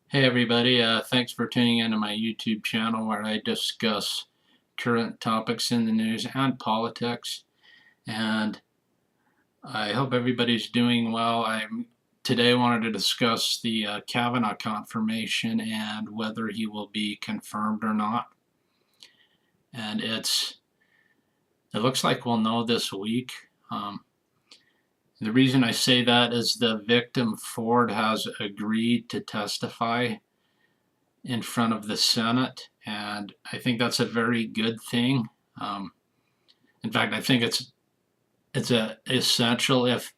Hey everybody, thanks for tuning into my YouTube channel where I discuss current topics in the news and politics. And I hope everybody's doing well. Today wanted to discuss the Kavanaugh confirmation and whether he will be confirmed or not. And it looks like we'll know this week. The reason I say that is the victim Ford has agreed to testify in front of the Senate, and I think that's a very good thing. Um, in fact, I think it's essential if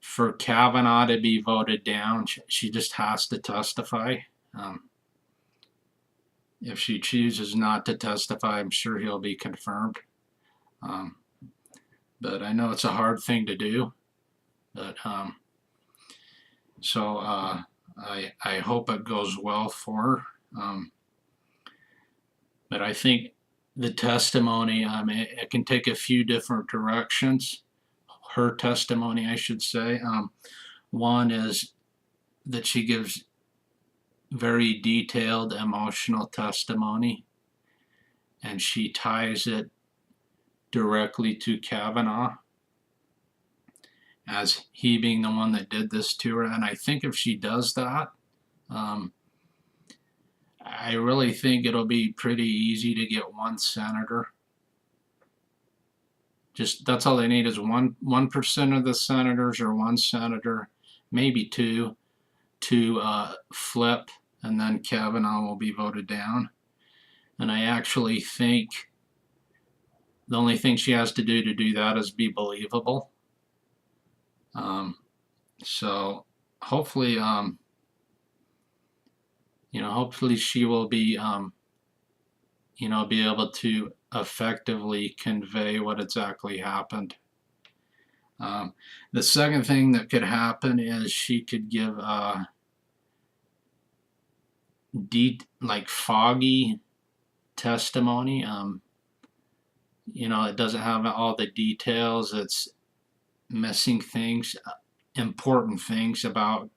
for Kavanaugh to be voted down, she just has to testify. Um, if she chooses not to testify, I'm sure he'll be confirmed. Um, but I know it's a hard thing to do. But so I hope it goes well for her. But I think the testimony, it can take a few different directions. Her testimony, I should say. One is that she gives very detailed emotional testimony, and she ties it directly to Kavanaugh as he being the one that did this to her. And I think if she does that, I really think it'll be pretty easy to get one senator. Just that's all they need is 1% of the senators or one senator, maybe two, to flip, and then Kavanaugh will be voted down. And I actually think the only thing she has to do that is be believable. So hopefully, hopefully she will be, be able to effectively convey what exactly happened. The second thing that could happen is she could give like foggy testimony. It doesn't have all the details. It's missing things, important things about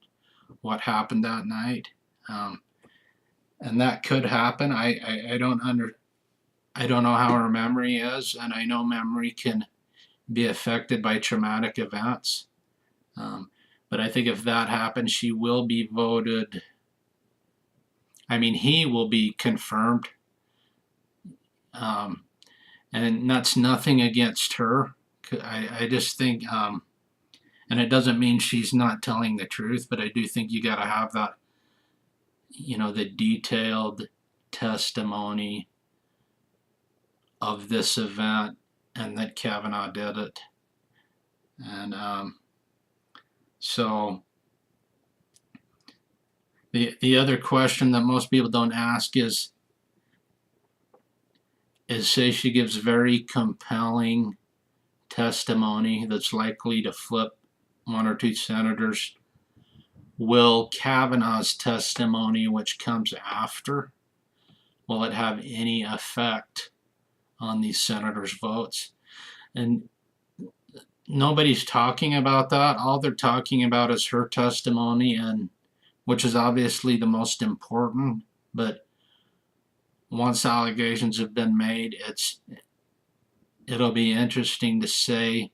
what happened that night. And that could happen. I don't know how her memory is, and I know memory can be affected by traumatic events. But I think if that happens, she will be voted. I mean, he will be confirmed. And that's nothing against her. I just think, and it doesn't mean she's not telling the truth, but I do think you got to have that, the detailed testimony of this event and that Kavanaugh did it. And so the other question that most people don't ask is say she gives very compelling testimony that's likely to flip one or two senators. Will Kavanaugh's testimony, which comes after, will it have any effect on these senators' votes? And nobody's talking about that. All they're talking about is her testimony, and which is obviously the most important. But once allegations have been made, it'll be interesting to see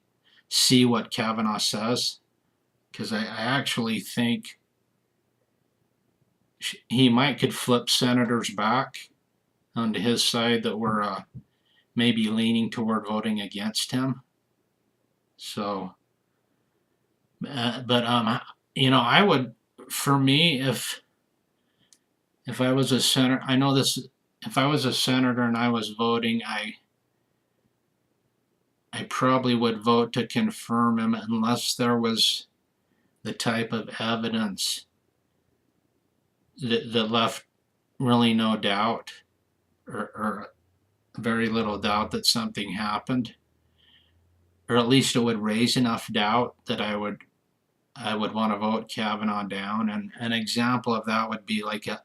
what Kavanaugh says, because I actually think he could flip senators back onto his side that were maybe leaning toward voting against him. So, but I would, for me, if I was a senator, I know this. If I was a senator and I was voting, I probably would vote to confirm him unless there was the type of evidence that left really no doubt or very little doubt that something happened, or at least it would raise enough doubt that I would want to vote Kavanaugh down. And an example of that would be like a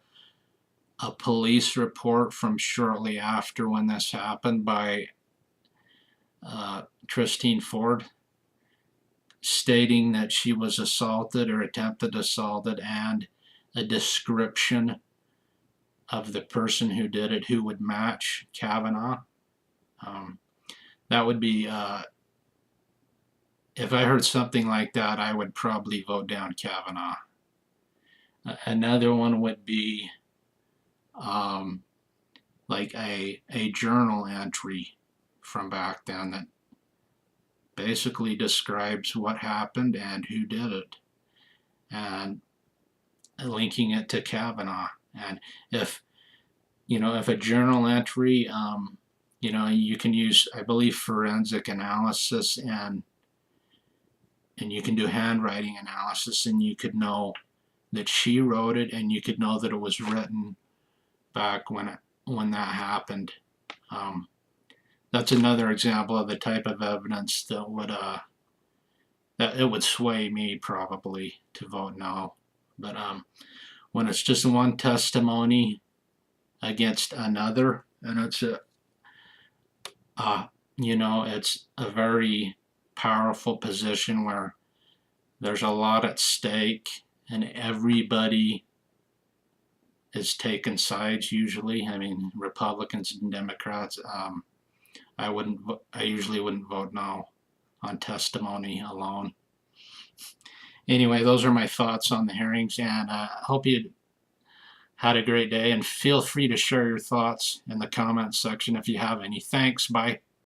police report from shortly after when this happened by Christine Ford, stating that she was assaulted or attempted assaulted, and a description of the person who did it who would match Kavanaugh. That would be, if I heard something like that, I would probably vote down Kavanaugh. Another one would be like a journal entry from back then that basically describes what happened and who did it, and linking it to Kavanaugh. And if a journal entry, you can use, I believe, forensic analysis, and you can do handwriting analysis, and you could know that she wrote it, and you could know that it was written back when that happened. That's another example of the type of evidence that would sway me probably to vote no. But when it's just one testimony against another, and it's it's a very powerful position where there's a lot at stake, and everybody is taking sides usually. I mean, Republicans and Democrats. I usually wouldn't vote no on testimony alone. Anyway, those are my thoughts on the hearings, and I hope you had a great day, and feel free to share your thoughts in the comments section if you have any. Thanks. Bye.